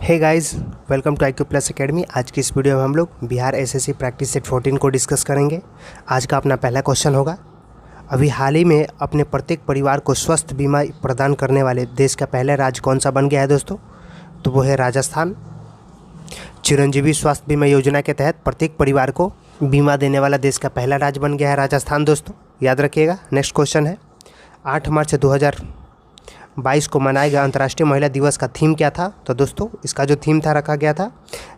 Hey guys, welcome to IQ plus academy. आज की इस वीडियो में हम लोग बिहार एसएससी प्रैक्टिस सेट 14 को डिस्कस करेंगे। आज का अपना पहला क्वेश्चन होगा, अभी हाल ही में अपने प्रत्येक परिवार को स्वास्थ्य बीमा प्रदान करने वाले देश का पहला राज्य कौन सा बन गया है दोस्तों? तो वो है राजस्थान। चिरंजीवी स्वास्थ्य बीमा योजना के तहत प्रत्येक परिवार को बीमा देने वाला देश का पहला राज्य बन गया है राजस्थान दोस्तों, याद रखिएगा। नेक्स्ट क्वेश्चन है, 8 मार्च 2022 को मनाए गए अंतर्राष्ट्रीय महिला दिवस का थीम क्या था? तो दोस्तों इसका जो थीम था रखा गया था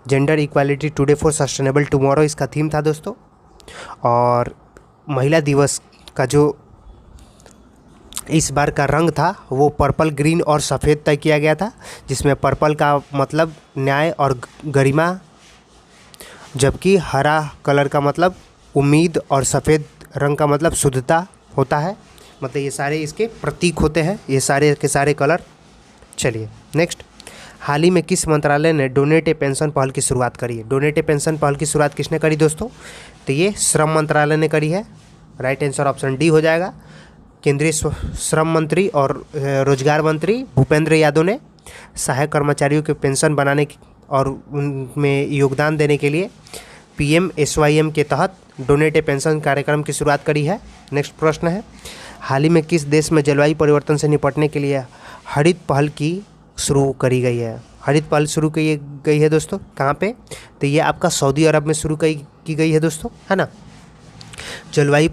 gender equality today for sustainable tomorrow, इसका थीम था दोस्तों। और महिला दिवस का जो इस बार का रंग था वो पर्पल, ग्रीन और सफ़ेद तय किया गया था, जिसमें पर्पल का मतलब न्याय और गरिमा, जबकि हरा कलर का मतलब उम्मीद और सफ़ेद रंग का मतलब शुद्धता होता है। मतलब ये सारे इसके प्रतीक होते हैं, ये सारे के सारे कलर। चलिए नेक्स्ट, हाल ही में किस मंत्रालय ने डोनेट ए पेंशन पहल की शुरुआत करी है? डोनेट ए पेंशन पहल की शुरुआत किसने करी दोस्तों? तो ये श्रम मंत्रालय ने करी है। राइट आंसर ऑप्शन डी हो जाएगा। केंद्रीय श्रम मंत्री और रोजगार मंत्री भूपेंद्र यादव ने सहायक कर्मचारियों के पेंशन बनाने और उनमें योगदान देने के लिए PMSYM के तहत डोनेट ए पेंशन कार्यक्रम की शुरुआत करी है। नेक्स्ट प्रश्न है, हाल ही में किस देश में जलवायु परिवर्तन से निपटने के लिए हरित पहल की शुरू करी गई है? हरित पहल शुरू की गई है दोस्तों, कहाँ पे? तो ये आपका सऊदी अरब में शुरू की गई है दोस्तों, है ना। जलवायु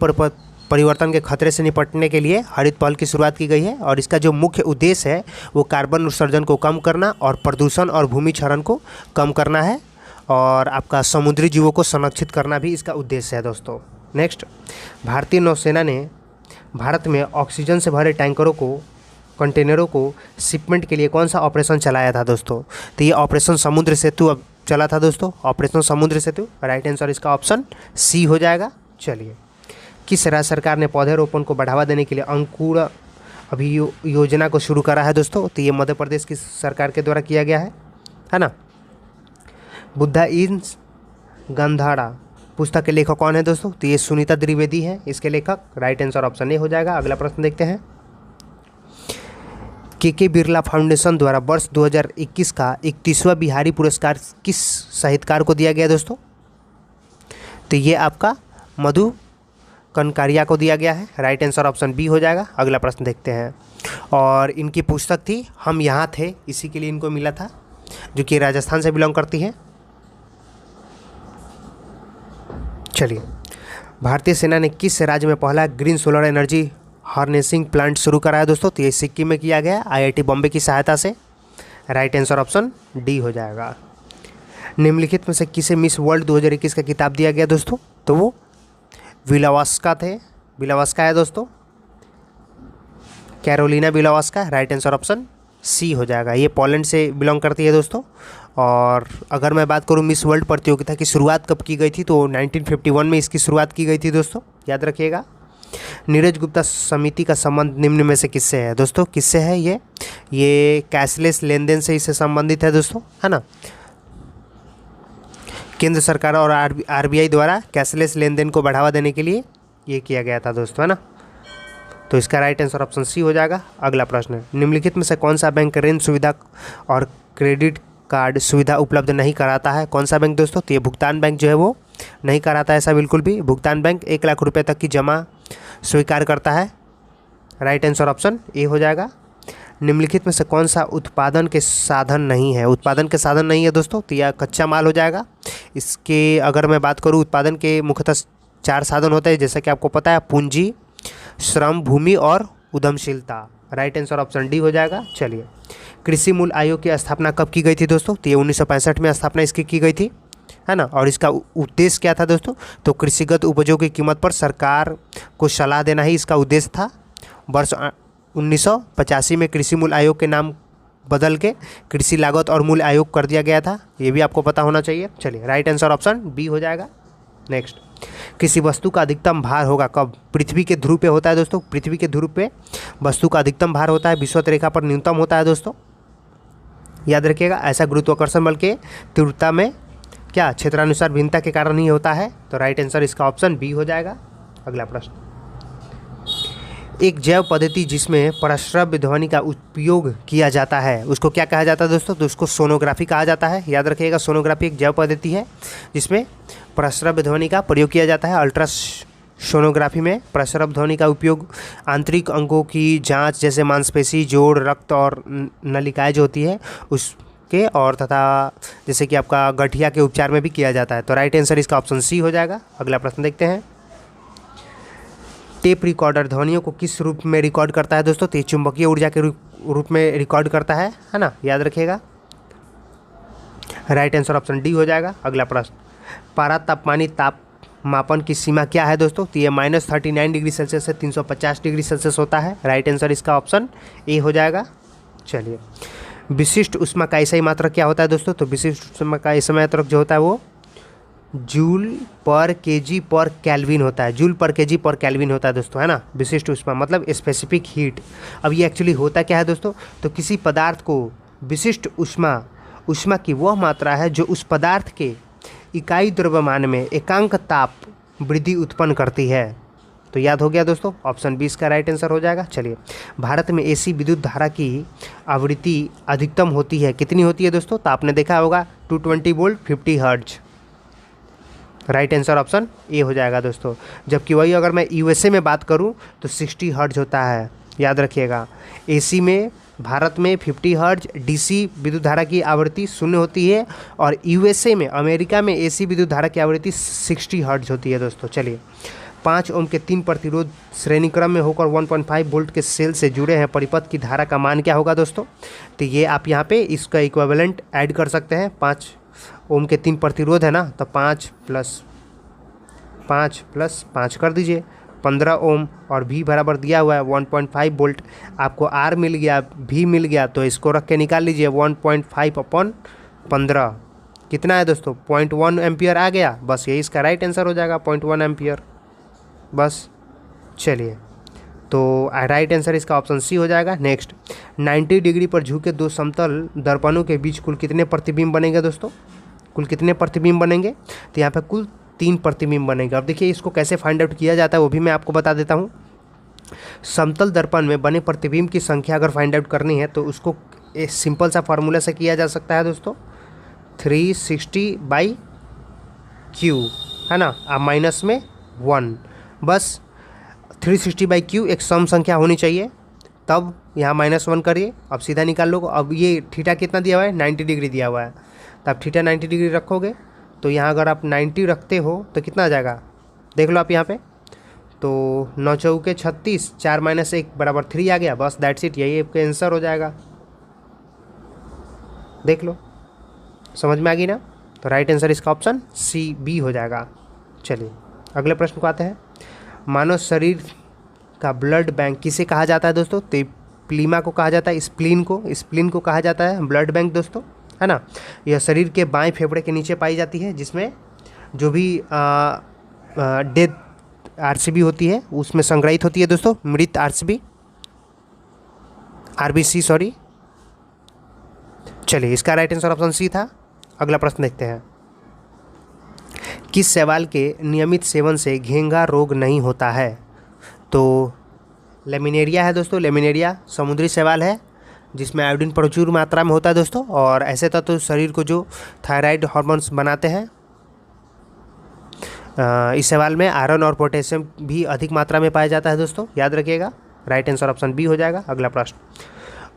परिवर्तन के खतरे से निपटने के लिए हरित पहल की शुरुआत की गई है और इसका जो मुख्य उद्देश्य है वो कार्बन उत्सर्जन को कम करना और प्रदूषण और भूमि क्षरण को कम करना है, और आपका समुद्री जीवों को संरक्षित करना भी इसका उद्देश्य है दोस्तों। नेक्स्ट, भारतीय नौसेना ने भारत में ऑक्सीजन से भरे कंटेनरों को शिपमेंट के लिए कौन सा ऑपरेशन चलाया था दोस्तों? तो ये ऑपरेशन समुद्र सेतु अब चला था दोस्तों, ऑपरेशन समुद्र सेतु। राइट आंसर इसका ऑप्शन सी हो जाएगा। चलिए, किस राज्य सरकार ने पौधरोपण को बढ़ावा देने के लिए अंकुर अभियोजना को शुरू करा है दोस्तों? तो ये मध्य प्रदेश की सरकार के द्वारा किया गया है ना। बुद्धा इन गंधाड़ा पुस्तक के लेखक कौन है दोस्तों? तो ये सुनीता द्विवेदी है इसके लेखक। राइट आंसर ऑप्शन ए हो जाएगा। अगला प्रश्न देखते हैं, के बिरला फाउंडेशन द्वारा वर्ष 2021 का 31वां बिहारी पुरस्कार किस साहित्यकार को दिया गया दोस्तों? तो ये आपका मधु कनकारिया को दिया गया है। राइट आंसर ऑप्शन बी हो जाएगा। अगला प्रश्न देखते हैं, और इनकी पुस्तक थी हम यहाँ थे, इसी के लिए इनको मिला था, जो कि राजस्थान से बिलोंग करती है। चलिए, भारतीय सेना ने किस राज्य में पहला green solar energy harnessing plant शुरू कराया दोस्तों? तो ये सिक्किम में किया गया IIT बॉम्बे की सहायता से। राइट आंसर ऑप्शन डी हो जाएगा। निम्नलिखित में से किसे मिस वर्ल्ड 2021 का खिताब दिया गया दोस्तों? तो वो विलावस्का है दोस्तों, Karolina Vilavska. Right answer option C हो जाएगा। ये पोलैंड से बिलोंग करती है दोस्तों। और अगर मैं बात करूँ मिस वर्ल्ड प्रतियोगिता की शुरुआत कब की गई थी, तो 1951 में इसकी शुरुआत की गई थी दोस्तों, याद रखिएगा। नीरज गुप्ता समिति का संबंध निम्न में से किससे है दोस्तों? किससे है ये कैशलेस लेन देन से इससे संबंधित है दोस्तों, है ना। केंद्र सरकार और RBI द्वारा कैशलेस लेन देन को बढ़ावा देने के लिए ये किया गया था दोस्तों, है ना। तो इसका राइट आंसर ऑप्शन सी हो जाएगा। अगला प्रश्न, निम्नलिखित में से कौन सा बैंक ऋण सुविधा और क्रेडिट कार्ड सुविधा उपलब्ध नहीं कराता है? कौन सा बैंक दोस्तों? तो ये भुगतान बैंक जो है वो नहीं कराता है ऐसा बिल्कुल भी। भुगतान बैंक 1 लाख रुपए तक की जमा स्वीकार करता है। राइट आंसर ऑप्शन ए हो जाएगा। निम्नलिखित में से कौन सा उत्पादन के साधन नहीं है? उत्पादन के साधन नहीं है दोस्तों, तो यह कच्चा माल हो जाएगा। इसके अगर मैं बात करूँ, उत्पादन के मुख्यतः 4 साधन होते हैं, जैसा कि आपको पता है, पूंजी, श्रम, भूमि और उद्यमशीलता। राइट आंसर ऑप्शन डी हो जाएगा। चलिए, कृषि मूल्य आयोग की स्थापना कब की गई थी दोस्तों? तो ये 1965 में स्थापना इसकी की गई थी, है ना। और इसका उद्देश्य क्या था दोस्तों? तो कृषिगत उपजों की कीमत पर सरकार को सलाह देना ही इसका उद्देश्य था। वर्ष 1985 में कृषि मूल्य आयोग के नाम बदल के कृषि लागत और मूल्य आयोग कर दिया गया था, ये भी आपको पता होना चाहिए। चलिए, राइट आंसर ऑप्शन बी हो जाएगा। नेक्स्ट, किसी वस्तु का अधिकतम भार होगा कब? पृथ्वी के ध्रुव पे होता है दोस्तों। पृथ्वी के ध्रुव पे वस्तु का अधिकतम भार होता है, विषुवत रेखा पर न्यूनतम होता है दोस्तों, याद रखिएगा। ऐसा गुरुत्वाकर्षण बल के तीव्रता में क्या क्षेत्रानुसार भिन्नता के कारण ही होता है। तो राइट आंसर इसका ऑप्शन बी हो जाएगा। अगला प्रश्न, एक जैव पद्धति जिसमें परश्रव्य ध्वनि का उपयोग किया जाता है उसको क्या कहा जाता है दोस्तों? तो उसको सोनोग्राफी कहा जाता है। याद रखिएगा, सोनोग्राफी एक जैव पद्धति है जिसमें प्रस्रव ध्वनि का प्रयोग किया जाता है। अल्ट्रासोनोग्राफी में प्रस्रव ध्वनि का उपयोग आंतरिक अंगों की जांच जैसे मांसपेशी, जोड़, रक्त और नलिकाएं जो होती है उसके और तथा जैसे कि आपका गठिया के उपचार में भी किया जाता है। तो राइट आंसर इसका ऑप्शन सी हो जाएगा। अगला प्रश्न देखते हैं। टेप रिकॉर्डर ध्वनियों को किस रूप में रिकॉर्ड करता है दोस्तों? तो चुंबकीय ऊर्जा के रूप में रिकॉर्ड करता है ना, याद रखिएगा। राइट आंसर ऑप्शन डी हो जाएगा। अगला प्रश्न, पारा तापमानी तापमापन की सीमा क्या है दोस्तों? तो ये -39 डिग्री सेल्सियस से 350 डिग्री सेल्सियस होता है। राइट आंसर इसका ऑप्शन ए हो जाएगा। चलिए, विशिष्ट ऊष्मा का ऐसा ही मात्रक क्या होता है दोस्तों? तो विशिष्ट ऊष्मा का ऐसा मात्रक जो होता है वो जूल पर केजी पर केल्विन होता है। जूल पर केजी पर केल्विन होता है दोस्तों, है ना। विशिष्ट ऊष्मा मतलब स्पेसिफिक हीट। अब ये एक्चुअली होता क्या है दोस्तों? तो किसी पदार्थ को विशिष्ट ऊष्मा की वह मात्रा है जो उस पदार्थ के इकाई द्रव्यमान में एकांक ताप वृद्धि उत्पन्न करती है। तो याद हो गया दोस्तों, ऑप्शन 20 का राइट आंसर हो जाएगा। चलिए, भारत में एसी विद्युत धारा की आवृत्ति अधिकतम होती है, कितनी होती है दोस्तों? तो आपने देखा होगा 220 volt 50 hertz. Right answer option A हो जाएगा दोस्तों। जबकि वही अगर मैं यूएसए में बात करूं तो 60 हर्ट्ज होता है। याद रखिएगा, एसी में भारत में 50 हर्ट्ज डीसी विद्युत धारा की आवृत्ति 0 होती है और यूएसए में, अमेरिका में एसी विद्युत धारा की आवृत्ति 60 हर्ट्ज होती है दोस्तों। चलिए, 5 ओम के 3 प्रतिरोध श्रेणी क्रम में होकर 1.5 वोल्ट के सेल से जुड़े हैं, परिपथ की धारा का मान क्या होगा दोस्तों? तो ये आप यहाँ पे इसका इक्विवेलेंट ऐड कर सकते हैं। 5 ओम के 3 प्रतिरोध है ना, तो 5 प्लस 5 कर दीजिए, 15 ओम और भी बराबर दिया हुआ है 1.5 वोल्ट। आपको आर मिल गया, भी मिल गया, तो इसको रख के निकाल लीजिए 1.5/15 कितना है दोस्तों? 0.1 एम्पियर आ गया। बस यही इसका राइट आंसर हो जाएगा, 0.1 एम्पियर बस। चलिए, तो राइट आंसर इसका ऑप्शन सी हो जाएगा। नेक्स्ट, 90 डिग्री पर झुके दो समतल दर्पणों के बीच कुल कितने प्रतिबिंब बनेंगे दोस्तों? कुल कितने प्रतिबिंब बनेंगे? तो यहाँ पे कुल 3 प्रतिबिंब बनेंगे। अब देखिए, इसको कैसे फाइंड आउट किया जाता है वो भी मैं आपको बता देता हूँ। समतल दर्पण में बने प्रतिबिंब की संख्या अगर फाइंड आउट करनी है तो उसको एक सिंपल सा फार्मूला से किया जा सकता है दोस्तों, 360/Q, है ना, अब माइनस में 1। बस 360/Q एक सम संख्या होनी चाहिए, तब यहाँ -1 करिए। अब सीधा निकाल लो। अब ये थीटा कितना दिया हुआ है? 90 डिग्री दिया हुआ है, तब थीटा 90 डिग्री रखोगे तो यहाँ अगर आप 90 रखते हो तो कितना आ जाएगा? देख लो आप यहाँ पे, तो 9 चौके 36, 4 - 1 बराबर 3 आ गया। बस दैट्स इट, यही आपका आंसर हो जाएगा। देख लो, समझ में आ गई ना? तो राइट आंसर इसका ऑप्शन सी बी हो जाएगा। चलिए, अगले प्रश्न को आते हैं। मानव शरीर का ब्लड बैंक किसे कहा जाता है दोस्तों? तो प्लीमा को कहा जाता है, स्प्लीन को कहा जाता है ब्लड बैंक दोस्तों, है ना। यह शरीर के बाएं फेफड़े के नीचे पाई जाती है, जिसमें जो भी डेथ आरसीबी होती है उसमें संग्रहित होती है दोस्तों, मृत आरबीसी सॉरी। चलिए, इसका राइट आंसर ऑप्शन सी था। अगला प्रश्न देखते हैं। किस शैवाल के नियमित सेवन से घेंघा रोग नहीं होता है? तो लेमिनेरिया है दोस्तों। लेमिनेरिया समुद्री शैवाल है जिसमें आयोडीन प्रचुर मात्रा में होता है दोस्तों, और ऐसे तत्व शरीर को जो थायराइड हार्मोन्स बनाते हैं। इस शैवाल में आयरन और पोटेशियम भी अधिक मात्रा में पाया जाता है दोस्तों, याद रखिएगा। राइट आंसर ऑप्शन बी हो जाएगा। अगला प्रश्न,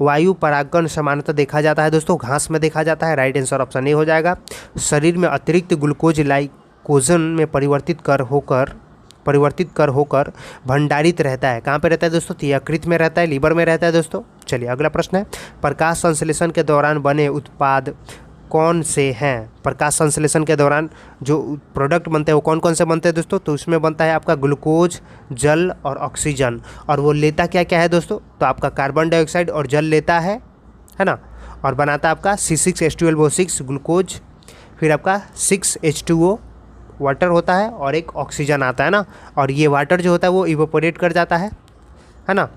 वायु परागकण सामान्यतः देखा जाता है दोस्तों घास में देखा जाता है। राइट आंसर ऑप्शन ए हो जाएगा। शरीर में अतिरिक्त ग्लूकोज लाइकोजन में परिवर्तित कर होकर भंडारित रहता है। कहाँ पे रहता है दोस्तों? तो यकृत में रहता है, लीवर में रहता है दोस्तों। चलिए, अगला प्रश्न है, प्रकाश संश्लेषण के दौरान बने उत्पाद कौन से हैं? प्रकाश संश्लेषण के दौरान जो प्रोडक्ट बनते हैं वो कौन कौन से बनते हैं दोस्तों? तो उसमें बनता है आपका ग्लूकोज, जल और ऑक्सीजन। और वो लेता क्या क्या है दोस्तों? तो आपका कार्बन डाइऑक्साइड और जल लेता है ना, और बनाता है आपका C6H12O6 ग्लूकोज, फिर आपका 6H2O वाटर होता है और एक ऑक्सीजन आता है ना। और ये वाटर जो होता है वो इवेपोरेट कर जाता है ना,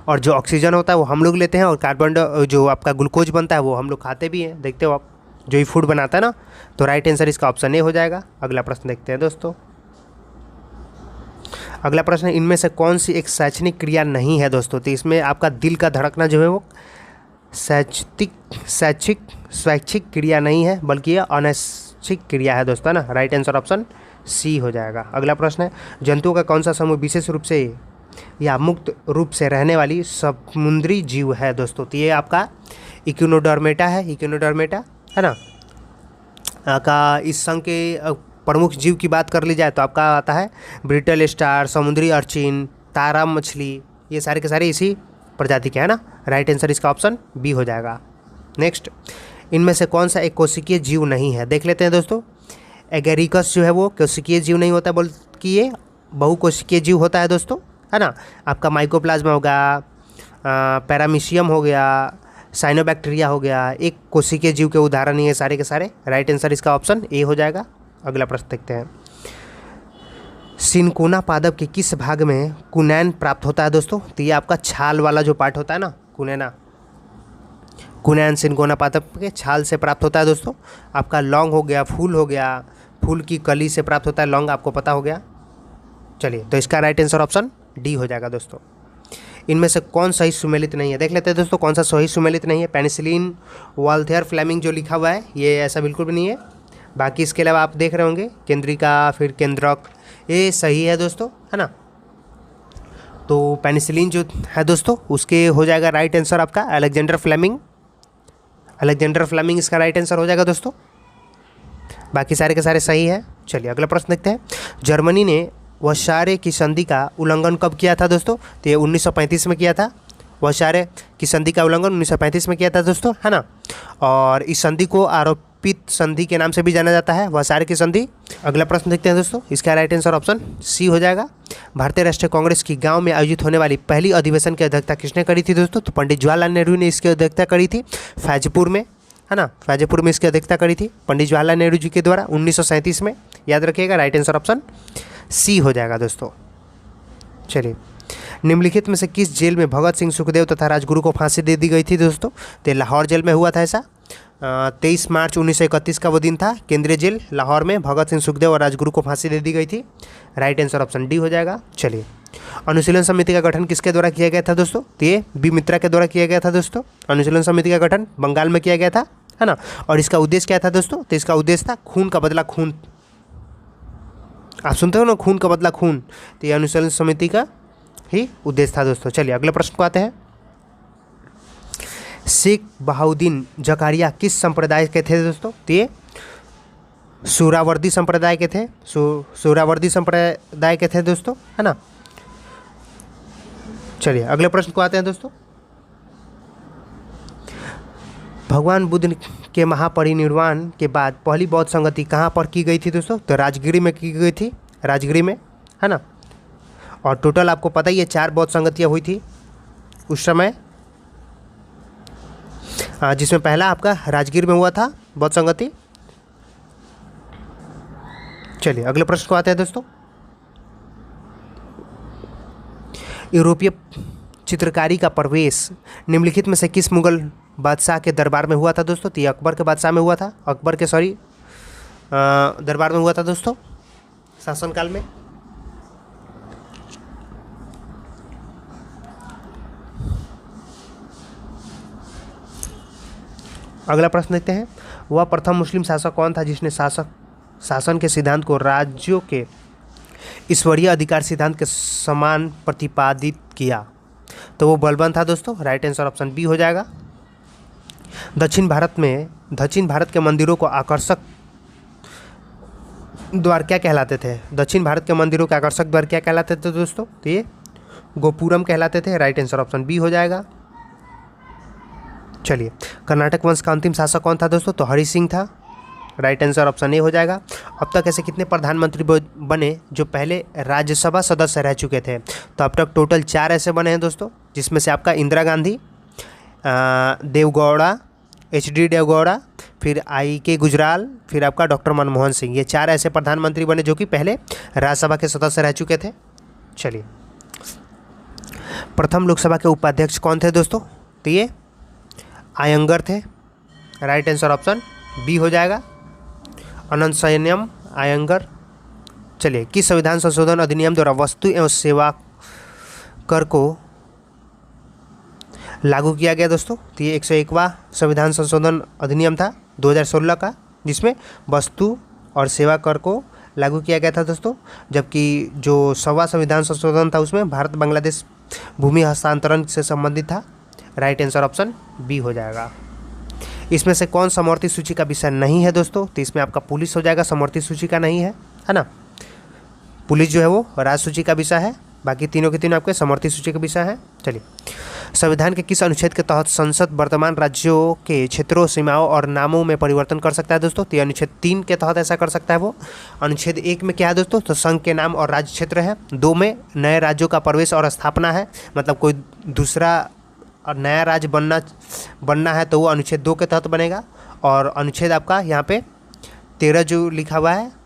और जो ऑक्सीजन होता है वो हम लोग लेते हैं, और कार्बन जो आपका ग्लूकोज बनता है वो हम लोग खाते भी हैं, देखते हो आप, जो ये फूड बनाता है ना। तो राइट आंसर इसका ऑप्शन ए हो जाएगा। अगला प्रश्न देखते हैं दोस्तों। अगला प्रश्न है, इनमें से कौन सी एक शैक्षणिक क्रिया नहीं है दोस्तों? तो इसमें आपका दिल का धड़कना जो है वो स्वैच्छिक क्रिया नहीं है, बल्कि यह अनैच्छिक क्रिया है दोस्तों, है ना। राइट आंसर ऑप्शन सी हो जाएगा। अगला प्रश्न है, जंतुओं का कौन सा समूह विशेष रूप से या मुक्त रूप से रहने वाली समुद्री जीव है दोस्तों? तो ये आपका इक्विनोडर्मेटा है, इक्विनोडर्मेटा, है ना। का इस संघ के प्रमुख जीव की बात कर ली जाए तो आपका आता है ब्रिटल स्टार, समुद्री अर्चिन, तारा मछली, ये सारे के सारे इसी प्रजाति के, है ना। राइट आंसर इसका ऑप्शन बी हो जाएगा। नेक्स्ट, इनमें से कौन सा एक कोशिकीय जीव नहीं है? देख लेते हैं दोस्तों। एगेरिकस जो है वो कोशिकीय जीव नहीं होता, बल्कि ये बहुकोशिकीय जीव होता है दोस्तों, है ना। आपका माइकोप्लाज्मा होगा, पैरामीशियम हो गया, साइनोबैक्टीरिया हो गया, एक कोशिकीय जीव के उदाहरण ही है सारे के सारे। राइट आंसर इसका ऑप्शन ए हो जाएगा। अगला प्रश्न देखते हैं, सिनकोना पादप के किस भाग में कुनैन प्राप्त होता है दोस्तों? तो ये आपका छाल वाला जो पार्ट होता है ना, कुनैना, कुनैन सिनकोना पादप के छाल से प्राप्त होता है दोस्तों। आपका लौंग हो गया, फूल हो गया, फूल की कली से प्राप्त होता है लौंग, आपको पता हो गया। चलिए, तो इसका राइट आंसर ऑप्शन डी हो जाएगा दोस्तों। इनमें से कौन सही सुमेलित नहीं है? देख लेते हैं दोस्तों कौन सा सही सुमेलित नहीं है। पेनिसिलिन, वाल्थेयर फ्लेमिंग जो लिखा हुआ है ये ऐसा बिल्कुल भी नहीं है। बाकी इसके अलावा आप देख रहे होंगे केंद्रिका, फिर केंद्रक, ये सही है दोस्तों, है ना। तो पेनिसिलिन जो है दोस्तों उसके हो जाएगा राइट आंसर आपका अलेक्जेंडर फ्लेमिंग, अलेक्जेंडर फ्लेमिंग इसका राइट आंसर हो जाएगा दोस्तों। बाकी सारे के सारे सही है। चलिए अगला प्रश्न देखते हैं, जर्मनी ने वर्साय की संधि का उल्लंघन कब किया था दोस्तों? तो ये 1935 में किया था। वर्साय की संधि का उल्लंघन 1935 में किया था दोस्तों, है ना। और इस संधि को आरोपित संधि के नाम से भी जाना जाता है, वर्साय की संधि। अगला प्रश्न देखते हैं दोस्तों, इसका राइट आंसर ऑप्शन सी हो जाएगा। भारतीय राष्ट्रीय कांग्रेस की गांव में आयोजित होने वाली पहली अधिवेशन की अध्यक्षता किसने करी थी दोस्तों? तो पंडित जवाहरलाल नेहरू ने इसकी अध्यक्षता करी थी, फैजपुर में, है ना। फैजपुर में इसकी अध्यक्षता करी थी पंडित जवाहरलाल नेहरू जी के द्वारा 1937 में। याद रखिएगा, राइट आंसर ऑप्शन सी हो जाएगा दोस्तों। चलिए, निम्नलिखित में से किस जेल में भगत सिंह, सुखदेव तथा राजगुरु को फांसी दे दी गई थी दोस्तों? तो लाहौर जेल में हुआ था ऐसा। 23 मार्च 1931 का वो दिन था। केंद्रीय जेल लाहौर में भगत सिंह, सुखदेव और राजगुरु को फांसी दे दी गई थी। राइट आंसर ऑप्शन डी हो जाएगा। चलिए, अनुशीलन समिति का गठन किसके द्वारा किया गया था दोस्तों? तो ये बी मित्रा के द्वारा किया गया था दोस्तों। अनुशीलन समिति का गठन बंगाल में किया गया था, है ना। और इसका उद्देश्य क्या था दोस्तों? तो इसका उद्देश्य था खून का बदला खून। आप सुनते हो ना, खून का बदला खून, तो ये अनुशीलन समिति का ही उद्देश्य था दोस्तों। चलिए अगले प्रश्न को आते हैं, शेख बहाउद्दीन जकारिया किस संप्रदाय के थे दोस्तों? तो ये सुहरावर्दी संप्रदाय के थे, सुहरावर्दी संप्रदाय के थे दोस्तों, है ना। चलिए अगले प्रश्न को आते हैं दोस्तों, भगवान बुद्ध के महापरिनिर्वाण के बाद पहली बौद्ध संगति कहाँ पर की गई थी दोस्तों? तो राजगिरी में की गई थी, राजगिरी में, है ना। और टोटल आपको पता ही है 4 बौद्ध संगतियाँ हुई थी उस समय, जिसमें पहला आपका राजगीर में हुआ था बौद्ध संगति। चलिए अगले प्रश्न को आते हैं दोस्तों, यूरोपीय चित्रकारी का प्रवेश निम्नलिखित में से किस मुगल बादशाह के दरबार में हुआ था दोस्तों? तो ये अकबर के बादशाह में हुआ था, अकबर के दरबार में हुआ था दोस्तों, शासनकाल में। अगला प्रश्न देखते हैं, वह प्रथम मुस्लिम शासक कौन था जिसने शासन के सिद्धांत को राज्यों के ईश्वरीय अधिकार सिद्धांत के समान प्रतिपादित किया? तो वो बलबन था दोस्तों। राइट आंसर ऑप्शन बी हो जाएगा। दक्षिण भारत के मंदिरों को आकर्षक द्वार क्या कहलाते थे? दक्षिण भारत के मंदिरों के आकर्षक द्वार क्या कहलाते थे दोस्तों? तो ये गोपुरम कहलाते थे। राइट आंसर ऑप्शन बी हो जाएगा। चलिए, कर्नाटक वंश का अंतिम शासक कौन था दोस्तों? तो हरि सिंह था। राइट आंसर ऑप्शन ए हो जाएगा। अब तक ऐसे कितने प्रधानमंत्री बने जो पहले राज्यसभा सदस्य रह चुके थे? तो अब तक टोटल 4 ऐसे बने हैं दोस्तों, जिसमें से आपका इंदिरा गांधी, देवगौड़ा, HD देवगौड़ा, फिर IK गुजराल, फिर आपका डॉक्टर मनमोहन सिंह। ये 4 ऐसे प्रधानमंत्री बने जो कि पहले राज्यसभा के सदस्य रह चुके थे। चलिए, प्रथम लोकसभा के उपाध्यक्ष कौन थे दोस्तों? तो ये आयंगर थे। राइट आंसर ऑप्शन बी हो जाएगा, अनंत संयम आयंगर। चलिए, किस संविधान संशोधन अधिनियम द्वारा वस्तु एवं सेवा कर को लागू किया गया दोस्तों? तो ये 101वां संविधान संशोधन अधिनियम था 2016 का, जिसमें वस्तु और सेवा कर को लागू किया गया था दोस्तों। जबकि जो 100वां संविधान संशोधन था उसमें भारत बांग्लादेश भूमि हस्तांतरण से संबंधित था। राइट आंसर ऑप्शन बी हो जाएगा। इसमें से कौन समवर्ती सूची का विषय नहीं है दोस्तों? तो इसमें आपका पुलिस हो जाएगा, समवर्ती सूची का नहीं है ना। पुलिस जो है वो राज्य सूची का विषय है, बाकी तीनों के तीनों आपके समवर्ती सूची का विषय है। चलिए, संविधान के किस अनुच्छेद के तहत संसद वर्तमान राज्यों के क्षेत्रों, सीमाओं और नामों में परिवर्तन कर सकता है दोस्तों? तो अनुच्छेद 3 के तहत ऐसा कर सकता है वो। अनुच्छेद 1 में क्या है दोस्तों? तो संघ के नाम और राज्य क्षेत्र है। 2 में नए राज्यों का प्रवेश और स्थापना है, मतलब कोई दूसरा और नया राज्य बनना है तो वो अनुच्छेद 2 के तहत बनेगा। और अनुच्छेद आपका यहाँ पे 13 जो लिखा हुआ है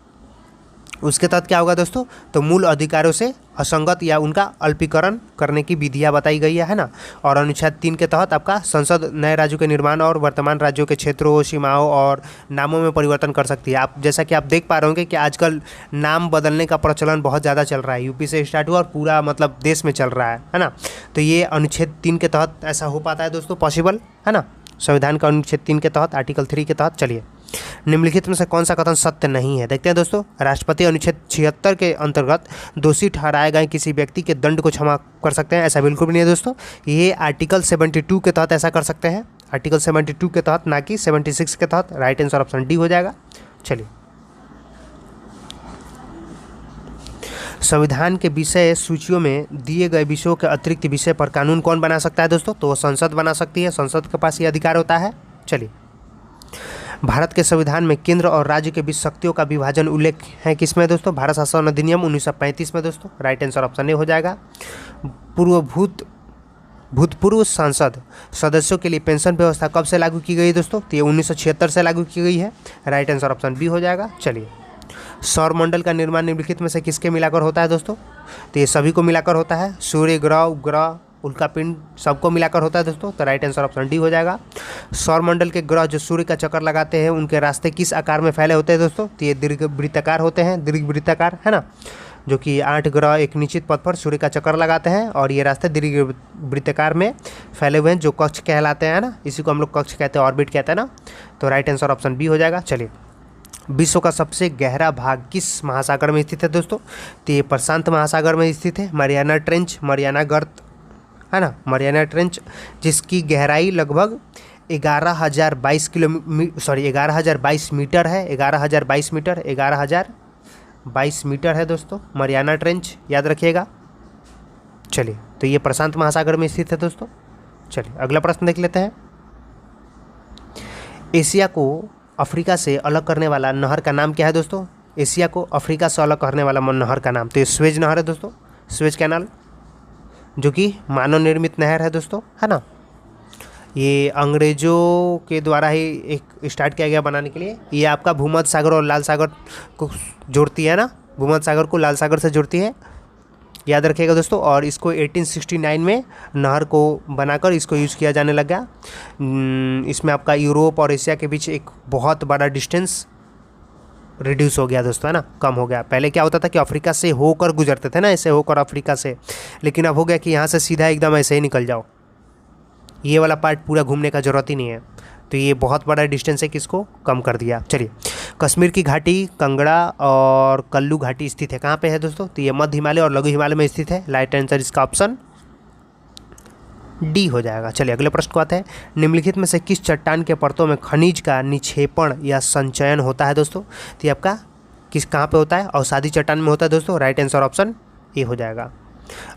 उसके तहत क्या होगा दोस्तों? तो मूल अधिकारों से असंगत या उनका अल्पीकरण करने की विधियाँ बताई गई है ना। और अनुच्छेद 3 के तहत आपका संसद नए राज्यों के निर्माण और वर्तमान राज्यों के क्षेत्रों, सीमाओं और नामों में परिवर्तन कर सकती है। आप जैसा कि आप देख पा रहे होंगे कि आजकल नाम बदलने का प्रचलन बहुत ज़्यादा चल रहा है। यूपी से स्टार्ट हुआ और पूरा मतलब देश में चल रहा है ना। तो ये अनुच्छेद 3 के तहत ऐसा हो पाता है दोस्तों, पॉसिबल है ना, संविधान का अनुच्छेद 3 के तहत, आर्टिकल 3 के तहत। चलिए, निम्नलिखित में से कौन सा कथन सत्य नहीं है? देखते हैं दोस्तों। राष्ट्रपति अनुच्छेद 76 के अंतर्गत दोषी ठहराए गए किसी व्यक्ति के दंड को क्षमा कर सकते हैं? ऐसा बिल्कुल भी नहीं है दोस्तों। ये आर्टिकल 72 के तहत ऐसा कर सकते हैं, आर्टिकल 72 के तहत, ना कि 76 के तहत। राइट आंसर ऑप्शन डी हो जाएगा। चलिए, संविधान के विषय सूचियों में दिए गए विषयों के अतिरिक्त विषय पर कानून कौन बना सकता है दोस्तों? तो वो संसद बना सकती है, संसद के पास ये अधिकार होता है। चलिए, भारत के संविधान में केंद्र और राज्य के बीच शक्तियों का विभाजन उल्लेख है किसमें दोस्तों? भारत शासन अधिनियम 1935 में दोस्तों। राइट आंसर ऑप्शन ए हो जाएगा। भूतपूर्व सांसद सदस्यों के लिए पेंशन व्यवस्था कब से लागू की गई दोस्तों? तो ये 1976 से लागू की गई है। राइट आंसर ऑप्शन बी हो जाएगा। चलिए, सौर मंडल का निर्माण निम्नलिखित में से किसके मिलाकर होता है दोस्तों? तो ये सभी को मिलाकर होता है। सूर्य, ग्रह, उपग्रह, उल्का पिंड सबको मिलाकर होता है दोस्तों। तो राइट आंसर ऑप्शन डी हो जाएगा। सौर मंडल के ग्रह जो सूर्य का चक्कर लगाते हैं उनके रास्ते किस आकार में फैले होते हैं दोस्तों? तो ये दीर्घवृत्ताकार होते हैं, दीर्घवृत्ताकार है ना, जो कि 8 ग्रह एक निश्चित पथ पर सूर्य का चक्कर लगाते हैं और ये रास्ते दीर्घवृत्ताकार में फैले हुए हैं, जो कक्ष कहलाते हैं ना। इसी को हम लोग कक्ष कहते हैं, ऑर्बिट कहते हैं ना। तो राइट आंसर ऑप्शन बी हो जाएगा। चलिए, विश्व का सबसे गहरा भाग किस महासागर में स्थित है दोस्तों? तो ये प्रशांत महासागर में स्थित है। मरियाना ट्रेंच, मरियाना गर्त है ना, मरियाना ट्रेंच, जिसकी गहराई लगभग 11,022 मीटर है। 11,022 मीटर है दोस्तों, मरियाना ट्रेंच, याद रखिएगा। चलिए, तो ये प्रशांत महासागर में स्थित है दोस्तों। चलिए, अगला प्रश्न देख लेते हैं। एशिया को अफ्रीका से अलग करने वाला नहर का नाम क्या है दोस्तों? एशिया को अफ्रीका से अलग करने वाला नहर का नाम, तो ये स्वेज नहर है दोस्तों, स्वेज कैनाल, जो कि मानव निर्मित नहर है दोस्तों, है ना। ये अंग्रेज़ों के द्वारा ही एक स्टार्ट किया गया बनाने के लिए। ये आपका भूमध्य सागर और लाल सागर को जोड़ती है ना, भूमध्य सागर को लाल सागर से जोड़ती है, याद रखिएगा दोस्तों। और इसको 1869 में नहर को बनाकर इसको यूज़ किया जाने लगा। इसमें आपका यूरोप और एशिया के बीच एक बहुत बड़ा डिस्टेंस रिड्यूस हो गया दोस्तों, है ना, कम हो गया। पहले क्या होता था कि अफ्रीका से होकर गुजरते थे ना, ऐसे होकर अफ्रीका से, लेकिन अब हो गया कि यहाँ से सीधा एकदम ऐसे ही निकल जाओ, ये वाला पार्ट पूरा घूमने का ज़रूरत ही नहीं है। तो ये बहुत बड़ा डिस्टेंस है कि इसको कम कर दिया। चलिए, कश्मीर की घाटी, कंगड़ा और कल्लू घाटी स्थित है, कहाँ पे है दोस्तों? तो ये मध्य हिमालय और लघु हिमालय में स्थित है। राइट आंसर इसका ऑप्शन डी हो जाएगा। चलिए, अगले प्रश्न को आते हैं। निम्नलिखित में से किस चट्टान के परतों में खनिज का निक्षेपण या संचयन होता है दोस्तों? तो ये आपका कहाँ पे होता है? अवसादी चट्टान में होता है दोस्तों। राइट आंसर ऑप्शन ए हो जाएगा।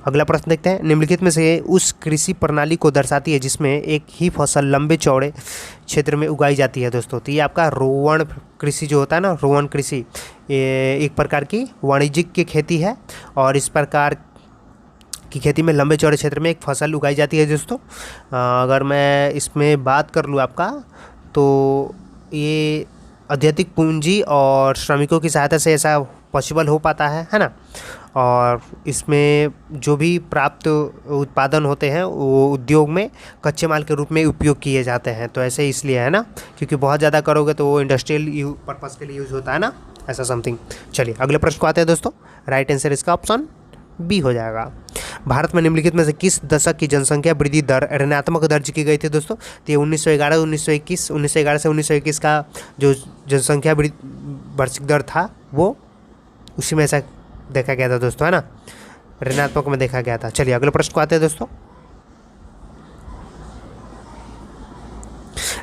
अगला प्रश्न देखते हैं। निम्नलिखित में से उस कृषि प्रणाली को दर्शाती है जिसमें एक ही फसल लंबे चौड़े क्षेत्र में उगाई जाती है दोस्तों? तो ये आपका रोवन कृषि जो होता है ना, रोवन कृषि, ये एक प्रकार की वाणिज्यिक की खेती है और इस प्रकार की खेती में लंबे चौड़े क्षेत्र में एक फसल उगाई जाती है दोस्तों। अगर मैं इसमें बात कर लूँ आपका, तो ये अत्यधिक पूंजी और श्रमिकों की सहायता से ऐसा पॉसिबल हो पाता है ना। और इसमें जो भी प्राप्त उत्पादन होते हैं वो उद्योग में कच्चे माल के रूप में उपयोग किए जाते हैं। तो ऐसे इसलिए है ना, क्योंकि बहुत ज़्यादा करोगे तो वो इंडस्ट्रियल पर्पज़ के लिए यूज़ होता है ना। ऐसा समथिंग। चलिए अगले प्रश्न को आते हैं दोस्तों। राइट आंसर इसका ऑप्शन बी हो जाएगा। भारत में निम्नलिखित में से किस दशक की जनसंख्या वृद्धि दर ऋणात्मक दर्ज की गई थी दोस्तों? तो ये 1911, 1921, 1911 से 1921 का जो जनसंख्या वार्षिक दर था वो उसी में ऐसा देखा गया था दोस्तों, है ना, ऋणात्मक में देखा गया था। चलिए अगले प्रश्न को आते हैं दोस्तों।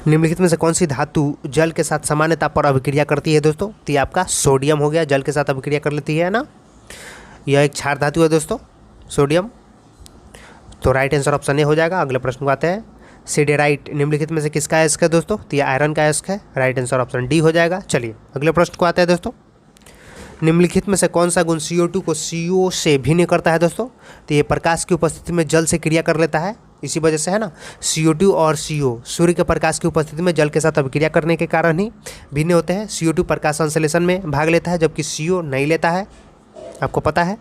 निम्नलिखित में से कौन सी धातु जल के साथ सामान्य ताप पर अभिक्रिया करती है दोस्तों? तो ये आपका सोडियम हो गया, जल के साथ अभिक्रिया कर लेती है ना। यह एक क्षार धातु है दोस्तों, सोडियम। तो राइट आंसर ऑप्शन ए हो जाएगा। अगले प्रश्न को आते हैं। सिडेराइट निम्नलिखित में से किसका अयस्क है दोस्तों? तो ये आयरन का अयस्क है। राइट आंसर ऑप्शन डी हो जाएगा। चलिए अगले प्रश्न को आते हैं दोस्तों। निम्नलिखित में से कौन सा गुण CO2 को CO से भिन्न करता है दोस्तों? तो ये प्रकाश की उपस्थिति में जल से क्रिया कर लेता है, इसी वजह से, है ना। CO2 और CO सूर्य के प्रकाश की उपस्थिति में जल के साथ अभिक्रिया करने के कारण ही भिन्न होते हैं। CO2 प्रकाश संश्लेषण में भाग लेता है जबकि CO नहीं लेता है, आपको पता है।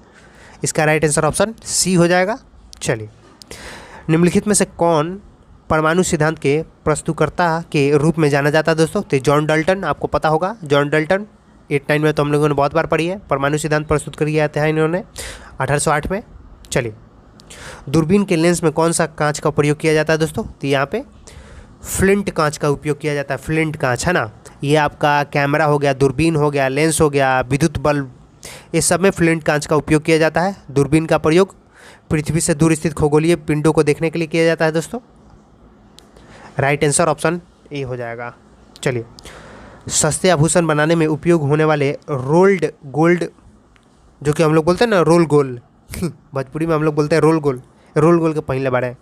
इसका राइट आंसर ऑप्शन सी हो जाएगा। चलिए निम्नलिखित में से कौन परमाणु सिद्धांत के प्रस्तुतकर्ता के रूप में जाना जाता है दोस्तों? तो जॉन डाल्टन, आपको पता होगा जॉन डाल्टन। 8-9 में तो हम लोगों ने बहुत बार पढ़ी है। परमाणु सिद्धांत प्रस्तुत किया था इन्होंने 1808 में। चलिए दूरबीन के लेंस में कौन सा कांच का प्रयोग किया जाता है दोस्तों? तो यहाँ पे फ्लिंट कांच का उपयोग किया जाता है, फ्लिंट कांच, है ना। ये आपका कैमरा हो गया, दूरबीन हो गया, लेंस हो गया, विद्युत बल्ब, इस सब में फ्लिंट कांच का उपयोग किया जाता है। दूरबीन का प्रयोग पृथ्वी से दूर स्थित खगोलीय पिंडों को देखने के लिए किया जाता है दोस्तों। राइट आंसर ऑप्शन ए हो जाएगा। चलिए सस्ते आभूषण बनाने में उपयोग होने वाले रोल्ड गोल्ड, जो कि हम लोग बोलते हैं ना रोल गोल भोजपुरी में हम लोग बोलते हैं रोल गोल के पहले बारे।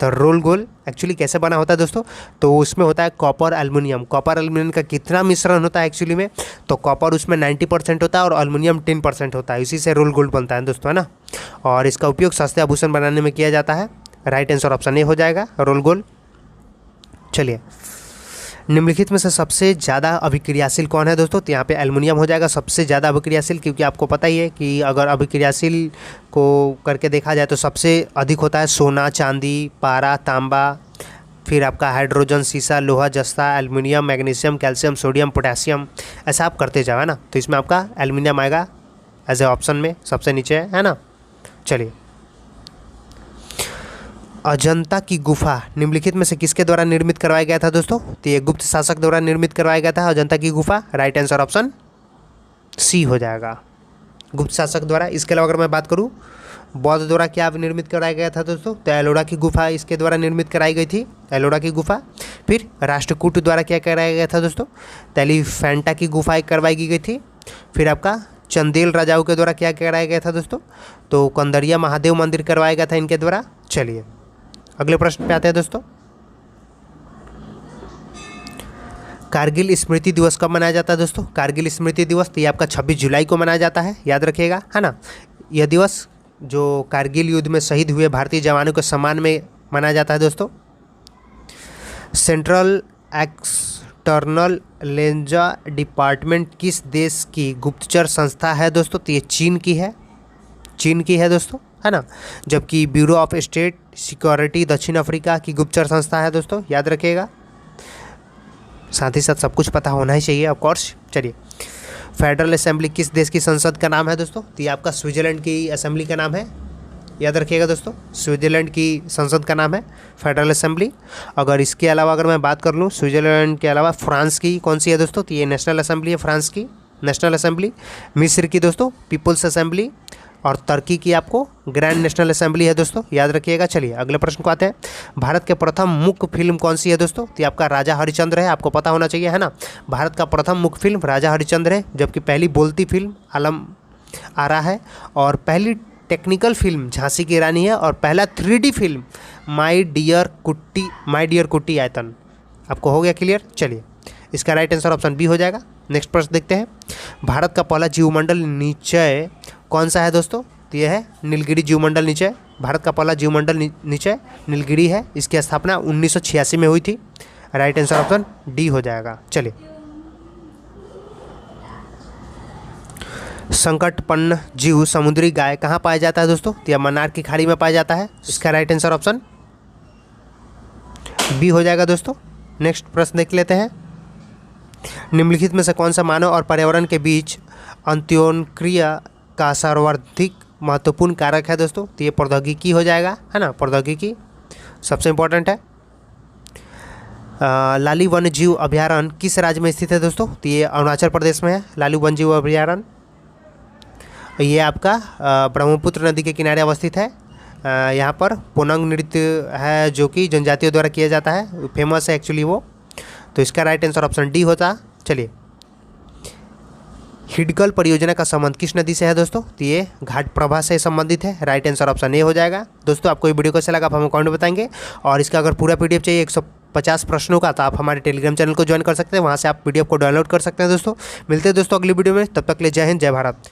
तो रोल गोल एक्चुअली कैसे बना होता है दोस्तों? तो उसमें होता है कॉपर एल्युमिनियम। कॉपर एल्युमिनियम का कितना मिश्रण होता है एक्चुअली में? तो कॉपर उसमें 90% होता है और एल्युमिनियम 10% होता है, इसी से रोल गोल्ड बनता है दोस्तों, है ना। और इसका उपयोग सस्ते आभूषण बनाने में किया जाता है। राइट आंसर ऑप्शन ए हो जाएगा, रोल गोल्ड। चलिए निम्नलिखित में से सबसे ज़्यादा अभिक्रियाशील कौन है दोस्तों? तो यहाँ पे एल्युमिनियम हो जाएगा सबसे ज़्यादा अभिक्रियाशील, क्योंकि आपको पता ही है कि अगर अभिक्रियाशील को करके देखा जाए तो सबसे अधिक होता है सोना, चांदी, पारा, तांबा, फिर आपका हाइड्रोजन, सीसा, लोहा, जस्ता, aluminium, magnesium, calcium, sodium, potassium, ऐसा आप करते जाओ, है ना। तो इसमें आपका एल्युमिनियम आएगा एज ए ऑप्शन में, सबसे नीचे है ना। चलिए अजंता की गुफा निम्नलिखित में से किसके द्वारा निर्मित करवाया गया था दोस्तों? तो ये गुप्त शासक द्वारा निर्मित करवाया गया था अजंता की गुफा। राइट आंसर ऑप्शन सी हो जाएगा, गुप्त शासक द्वारा। इसके अलावा अगर मैं बात करूँ बौद्ध द्वारा क्या निर्मित कराया गया था दोस्तों? तो एलोरा की गुफा इसके द्वारा निर्मित कराई गई थी, एलोरा की गुफा। फिर राष्ट्रकूट द्वारा क्या कराया गया था दोस्तों? तो एलिफेंटा की गुफा करवाई गई थी। फिर आपका चंदेल राजाओं के द्वारा क्या कराया गया था दोस्तों? तो कंदरिया महादेव मंदिर करवाया गया था इनके द्वारा। चलिए अगले प्रश्न पे आते हैं दोस्तों। कारगिल स्मृति दिवस कब मनाया जाता है दोस्तों? कारगिल स्मृति दिवस तो ये आपका 26 जुलाई को मनाया जाता है, याद रखिएगा, है ना। यह दिवस जो कारगिल युद्ध में शहीद हुए भारतीय जवानों के सम्मान में मनाया जाता है दोस्तों। सेंट्रल एक्सटर्नल लेंजा डिपार्टमेंट किस देश की गुप्तचर संस्था है दोस्तों? तो ये चीन की है दोस्तों, है ना। जबकि ब्यूरो ऑफ स्टेट सिक्योरिटी दक्षिण अफ्रीका की गुप्तचर संस्था है दोस्तों, याद रखिएगा। साथ ही साथ सब कुछ पता होना ही चाहिए ऑफ कोर्स। चलिए फेडरल असेंबली किस देश की संसद का नाम है दोस्तों? तो ये आपका स्विट्जरलैंड की असेंबली का नाम है, याद रखिएगा दोस्तों। स्विट्जरलैंड की संसद का नाम है फेडरल असेंबली। अगर इसके अलावा अगर मैं बात कर लूँ स्विट्जरलैंड के अलावा फ्रांस की कौन सी है दोस्तों? तो ये नेशनल असेंबली है, फ्रांस की नेशनल असेंबली। मिस्र की दोस्तों पीपल्स असेंबली। और तुर्की की आपको ग्रैंड नेशनल असेंबली है दोस्तों, याद रखिएगा। चलिए अगले प्रश्न को आते हैं। भारत के प्रथम मुख्य फिल्म कौन सी है दोस्तों? तो आपका राजा हरिश्चंद्र है, आपको पता होना चाहिए, है ना। भारत का प्रथम मुख्य फिल्म राजा हरिश्चंद्र है, जबकि पहली बोलती फिल्म आलम आरा है, और पहली टेक्निकल फिल्म झांसी की रानी है, और पहला 3D फिल्म माई डियर कुट्टी आयतन। आपको हो गया क्लियर? चलिए इसका राइट आंसर ऑप्शन बी हो जाएगा। नेक्स्ट प्रश्न देखते हैं। भारत का पहला जीवमंडल निचय कौन सा है दोस्तों? तो यह है नीलगिरी जीवमंडल निचय। भारत का पहला जीवमंडल निचय नीलगिरी है, इसकी स्थापना 1986 में हुई थी। राइट आंसर ऑप्शन डी हो जाएगा। चलिए संकटपन्न जीव समुद्री गाय कहाँ पाया जाता है दोस्तों? तो यह मन्नार की खाड़ी में पाया जाता है, इसका राइट आंसर ऑप्शन बी हो जाएगा दोस्तों। नेक्स्ट प्रश्न देख लेते हैं। निम्नलिखित में से कौन सा मानव और पर्यावरण के बीच अंत्योक्रिया का सर्वाधिक महत्वपूर्ण कारक है दोस्तों? तो ये प्रौद्योगिकी हो जाएगा, है ना। प्रौद्योगिकी सबसे इम्पोर्टेंट है। लाली वन्य जीव अभयारण्य किस राज्य में स्थित है दोस्तों? तो ये अरुणाचल प्रदेश में है लाली वन्य जीव अभयारण्य। ये आपका ब्रह्मपुत्र नदी के किनारे अवस्थित है। यहाँ पर पोनंग नृत्य है जो कि जनजातियों द्वारा किया जाता है, फेमस है एक्चुअली वो। तो इसका राइट आंसर ऑप्शन डी होता। चलिए, हिडकल परियोजना का संबंध किस नदी से है दोस्तों? तो ये घाटप्रभा से संबंधित है। राइट आंसर ऑप्शन ए हो जाएगा। दोस्तों, आपको ये वीडियो कैसा लगा आप हमें कमेंट में बताएंगे। और इसका अगर पूरा पीडीएफ चाहिए 150 प्रश्नों का, तो आप हमारे टेलीग्राम चैनल को ज्वाइन कर सकते हैं, वहाँ से आप पीडीएफ को डाउनलोड कर सकते हैं। दोस्तों, मिलते हैं दोस्तों अगली वीडियो में, तब तक के लिए जय हिंद, जय भारत।